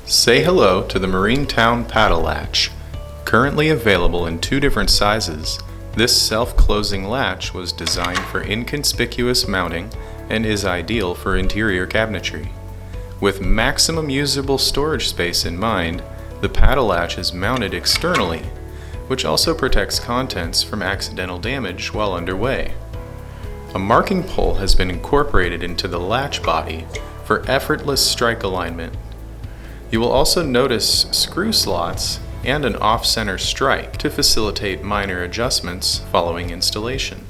Say hello to the Marinetown Paddle Latch. Currently available in two different sizes, this self-closing latch was designed for inconspicuous mounting and is ideal for interior cabinetry. With maximum usable storage space in mind, the paddle latch is mounted externally, which also protects contents from accidental damage while underway. A marking pole has been incorporated into the latch body for effortless strike alignment. You will also notice screw slots and an off-center strike to facilitate minor adjustments following installation.